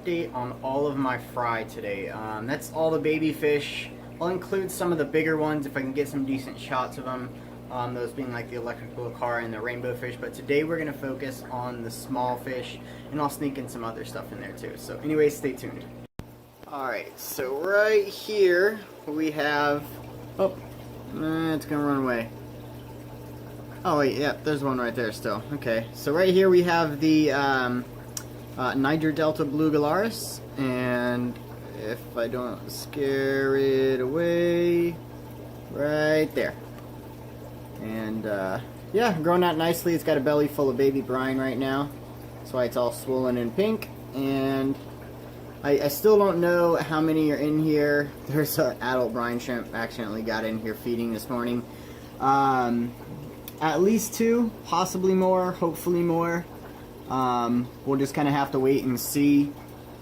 update on all of my fry today. That's all the baby fish. I'll include some of the bigger ones if I can get some decent shots of them. Those being like the electric blue car and the rainbow fish. But today we're going to focus on the small fish, and I'll sneak in some other stuff in there too. So anyways, stay tuned. Alright, so right here we have... Oh, it's going to run away. Oh wait, yeah, there's one right there still. Okay, so right here we have the Niger Delta Blue Galaris, and if I don't scare it away, right there. And yeah, growing out nicely. It's got a belly full of baby brine right now. That's why it's all swollen and pink. And I still don't know how many are in here. There's an adult brine shrimp accidentally got in here feeding this morning. At least 2, possibly more, hopefully more. We'll just kind of have to wait and see.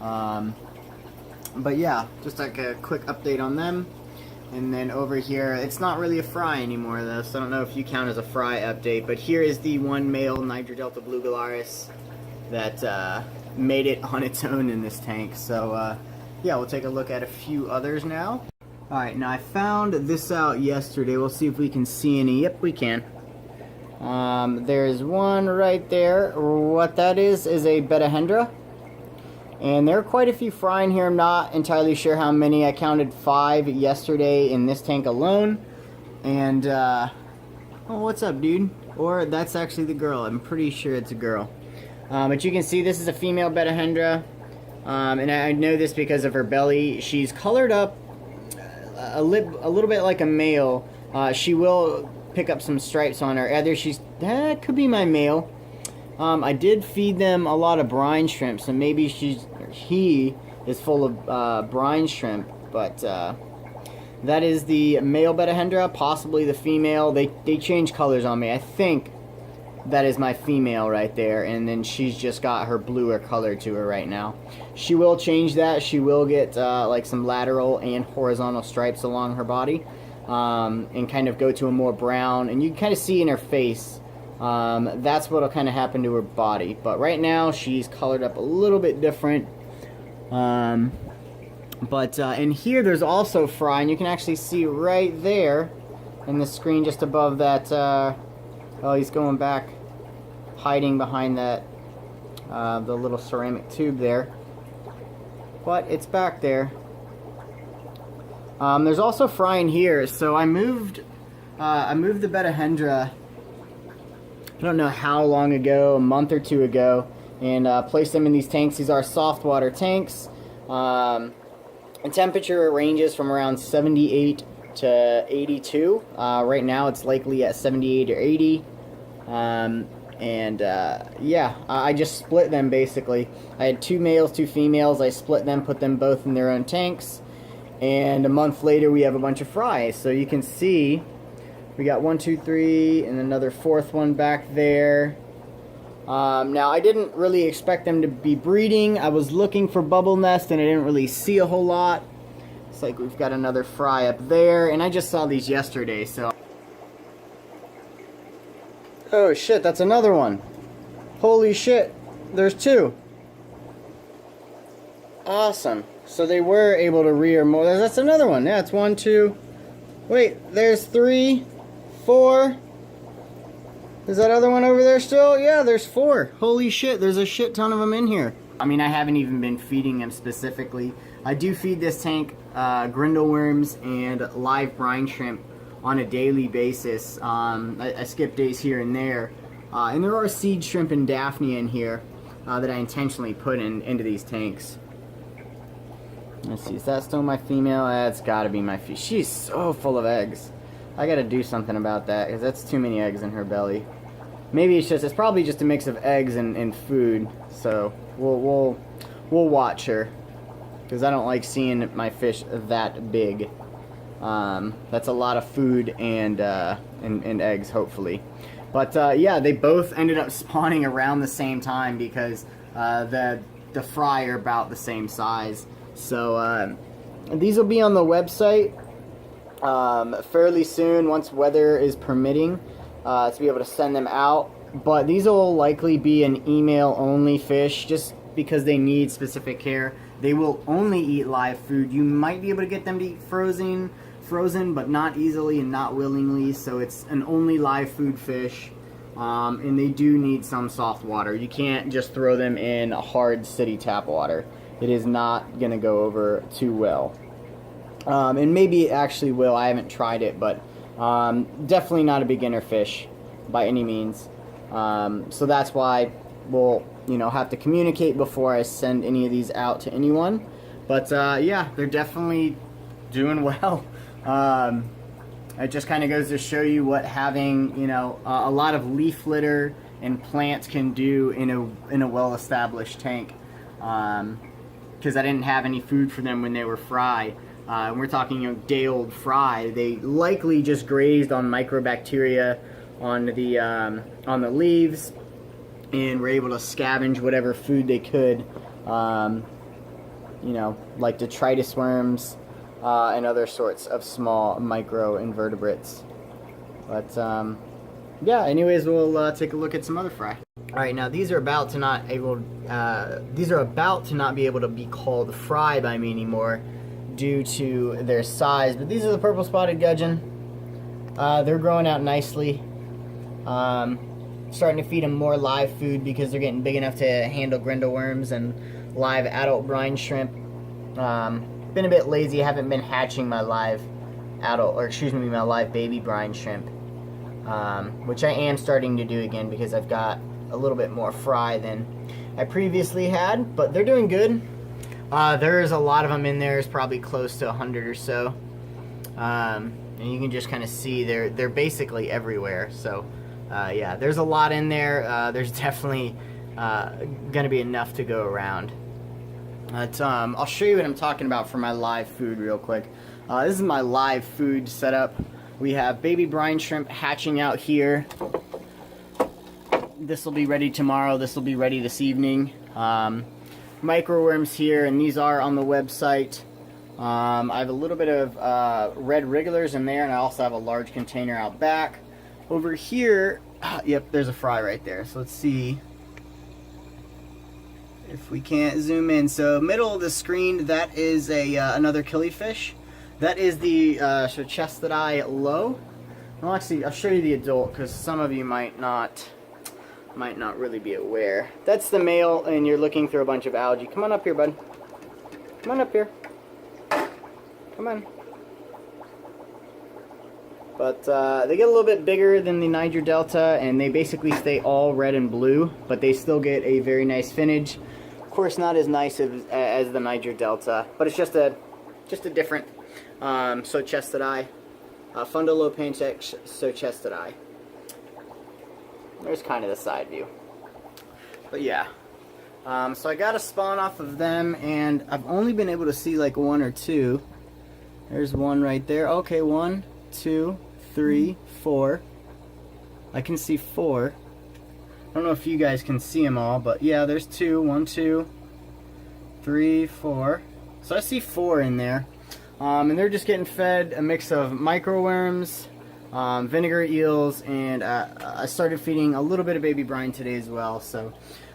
But yeah, just like a quick update on them. And then over here, it's not really a fry anymore though, so I don't know if you count as a fry update. But here is the one male Niger Delta Blue Galaris that made it on its own in this tank. So yeah, we'll take a look at a few others now. Alright, now I found this out yesterday. We'll see if we can see any. Yep, we can. There's one right there. What that is a Betahendra. And there are quite a few fry in here. I'm not entirely sure how many. I counted 5 yesterday in this tank alone. And, oh, what's up, dude? Or that's actually the girl. I'm pretty sure it's a girl. But you can see this is a female Betahendra. And I know this because of her belly. She's colored up a little bit like a male. She will pick up some stripes on her. Either that could be my male. I did feed them a lot of brine shrimp, so maybe he is full of brine shrimp. But that is the male Betahendra, possibly the female. They change colors on me. I think that is my female right there, and then she's just got her bluer color to her right now. She will change that. She will get like some lateral and horizontal stripes along her body, and kind of go to a more brown. And you can kind of see in her face. That's what'll kind of happen to her body. But right now she's colored up a little bit different. But in here there's also fry, and you can actually see right there in the screen just above that. Oh, he's going back, hiding behind that the little ceramic tube there. But it's back there. There's also fry in here. So I moved the Betahendra, I don't know how long ago, a month or 2 ago, and placed them in these tanks. These are soft water tanks. And temperature ranges from around 78 to 82. Right now it's likely at 78 or 80. Yeah, I just split them basically. I had 2 males, 2 females. I split them, put them both in their own tanks. And a month later we have a bunch of fry. So you can see we got 1, 2, 3, and another 4th one back there. Now, I didn't really expect them to be breeding. I was looking for bubble nest, and I didn't really see a whole lot. It's like we've got another fry up there, and I just saw these yesterday, so... Oh, shit, that's another one. Holy shit, there's 2. Awesome. So they were able to rear more. That's another one. Yeah, it's 1, 2... Wait, there's 3... 4. Is that other one over there still? Yeah, there's 4. Holy shit, there's a shit ton of them in here. I mean, I haven't even been feeding them specifically. I do feed this tank grindle worms and live brine shrimp on a daily basis. I skip days here and there. And there are seed shrimp and Daphne in here that I intentionally put into these tanks. Let's see, is that still my female? That's gotta be my female. She's so full of eggs. I gotta do something about that, because that's too many eggs in her belly. Maybe it's probably just a mix of eggs and food. So we'll watch her, because I don't like seeing my fish that big. That's a lot of food and eggs, hopefully. But yeah, they both ended up spawning around the same time because the fry are about the same size. So these will be on the website fairly soon, once weather is permitting, to be able to send them out. But these will likely be an email only fish, just because they need specific care. They will only eat live food. You might be able to get them to eat frozen, but not easily and not willingly. So it's an only live food fish. And they do need some soft water. You can't just throw them in a hard city tap water. It is not going to go over too well. And maybe it actually will. I haven't tried it, but definitely not a beginner fish by any means. So that's why we'll, have to communicate before I send any of these out to anyone. But yeah, they're definitely doing well. It just kind of goes to show you what having, a lot of leaf litter and plants can do in a well-established tank. Because I didn't have any food for them when they were fry. We're talking, day-old fry. They likely just grazed on microbacteria on the leaves, and were able to scavenge whatever food they could. Like detritus worms. And other sorts of small micro-invertebrates. But, yeah, anyways, we'll take a look at some other fry. Alright, now these are about to not be able to be called fry by me anymore due to their size, but these are the purple spotted gudgeon. They're growing out nicely. Starting to feed them more live food because they're getting big enough to handle grindle worms and live adult brine shrimp. Been a bit lazy. I haven't been hatching my live my live baby brine shrimp, which I am starting to do again because I've got a little bit more fry than I previously had, but they're doing good. There's a lot of them in there. There's probably close to 100 or so, and you can just kind of see they're basically everywhere. So yeah, there's a lot in there. There's definitely gonna be enough to go around. But, I'll show you what I'm talking about for my live food real quick. This is my live food setup. We have baby brine shrimp hatching out here. This will be ready tomorrow. This will be ready this evening. Microworms here, and these are on the website. I have a little bit of red wrigglers in there, and I also have a large container out back. Over here, yep, there's a fry right there. So let's see if we can't zoom in. So middle of the screen, that is another killifish. That is the Chestedi low. Well, actually, I'll show you the adult because some of you might not really be aware. That's the male, and you're looking through a bunch of algae. Come on up here, bud. Come on up here. Come on. But they get a little bit bigger than the Niger Delta, and they basically stay all red and blue, but they still get a very nice finnage. Of course, not as nice as the Niger Delta, but it's just a different Chestedi, Fundalopantex Chestedi. There's kind of the side view. But yeah, so I got a spawn off of them, and I've only been able to see like one or two. There's one right there. Okay, 1, 2, 3, 4. I can see 4. I don't know if you guys can see them all, but yeah, there's 2. 1, 2, 3, 4. So I see 4 in there. And they're just getting fed a mix of microworms, vinegar eels, and I started feeding a little bit of baby brine today as well. So,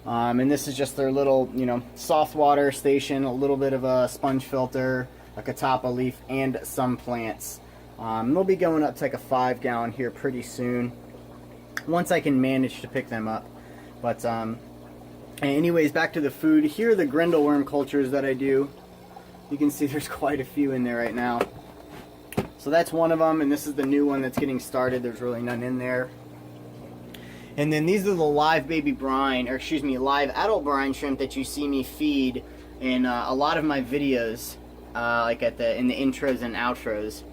and this is just their little, soft water station, a little bit of a sponge filter, a catappa leaf, and some plants. They'll be going up to like a 5-gallon here pretty soon, once I can manage to pick them up. But anyways, back to the food. Here are the grindle worm cultures that I do. You can see there's quite a few in there right now. So that's one of them, and this is the new one that's getting started. There's really none in there. And then these are the live baby brine, or excuse me, live adult brine shrimp that you see me feed in a lot of my videos, like in the intros and outros.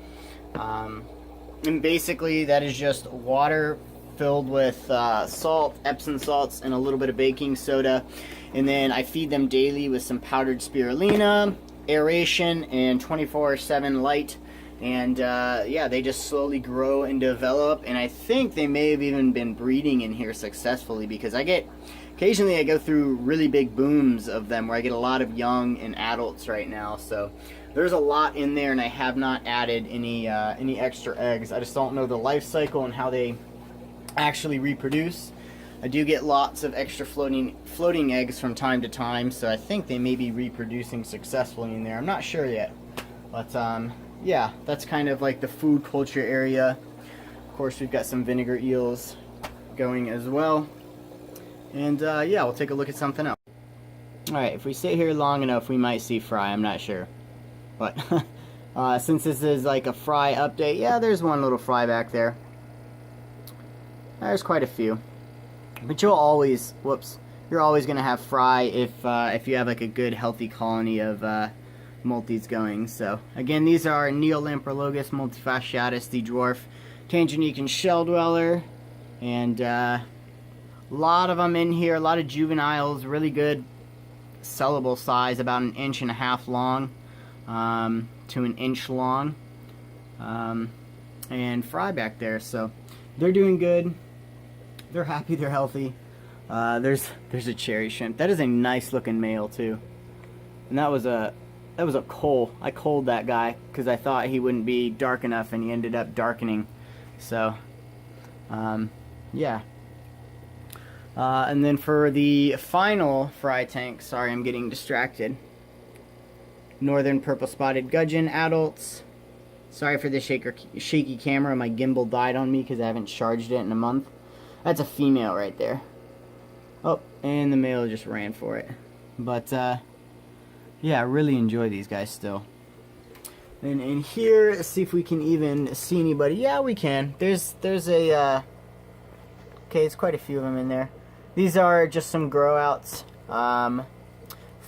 And basically that is just water filled with salt, Epsom salts, and a little bit of baking soda. And then I feed them daily with some powdered spirulina, aeration, and 24/7 light. And yeah, they just slowly grow and develop, and I think they may have even been breeding in here successfully, because occasionally I go through really big booms of them where I get a lot of young and adults right now. So there's a lot in there, and I have not added any extra eggs. I just don't know the life cycle and how they actually reproduce. I do get lots of extra floating eggs from time to time, so I think they may be reproducing successfully in there. I'm not sure yet. But yeah, that's kind of like the food culture area. Of course, we've got some vinegar eels going as well. And yeah, we'll take a look at something else. Alright, if we sit here long enough, we might see fry. I'm not sure. But since this is like a fry update, yeah, there's one little fry back there. There's quite a few. But you'll always, you're always going to have fry if you have like a good healthy colony of multis going. So again, these are Neolamprologus multifasciatus, the dwarf Tanganyikan shell dweller, and a lot of them in here, a lot of juveniles, really good sellable size, about 1.5 inches long to 1 inch long, and fry back there. So they're doing good. They're happy, they're healthy. There's a cherry shrimp. That is a nice looking male too. And that was a coal. I coaled that guy because I thought he wouldn't be dark enough, and he ended up darkening. So yeah. And then for the final fry tank, sorry, I'm getting distracted. Northern purple spotted gudgeon adults. Sorry for the shaky camera. My gimbal died on me because I haven't charged it in a month. That's a female right there. Oh, and the male just ran for it. But yeah, I really enjoy these guys still. And in here, let's see if we can even see anybody. Yeah, we can. There's a okay, it's quite a few of them in there. These are just some grow outs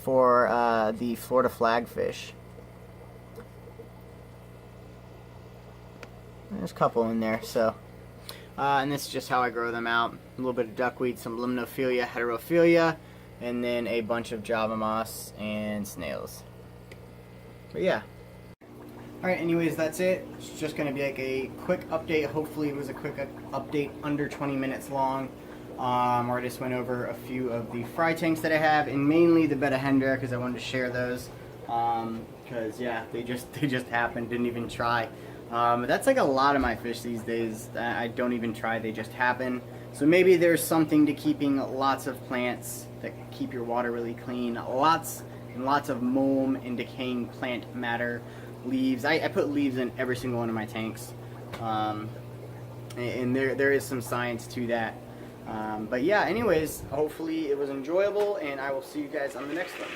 for the Florida flagfish. There's a couple in there, so and this is just how I grow them out. A little bit of duckweed, some limnophilia, heterophilia, and then a bunch of java moss and snails. But yeah. Alright, anyways, that's it. It's just going to be like a quick update. Hopefully it was a quick update, under 20 minutes long. Where I just went over a few of the fry tanks that I have, and mainly the Betta Hendra, because I wanted to share those. Because yeah, they just happened, didn't even try. That's like a lot of my fish these days. I don't even try, they just happen. So maybe there's something to keeping lots of plants that keep your water really clean. Lots and lots of mulm and decaying plant matter. Leaves. I put leaves in every single one of my tanks. And there is some science to that. But yeah, anyways, hopefully it was enjoyable, and I will see you guys on the next one.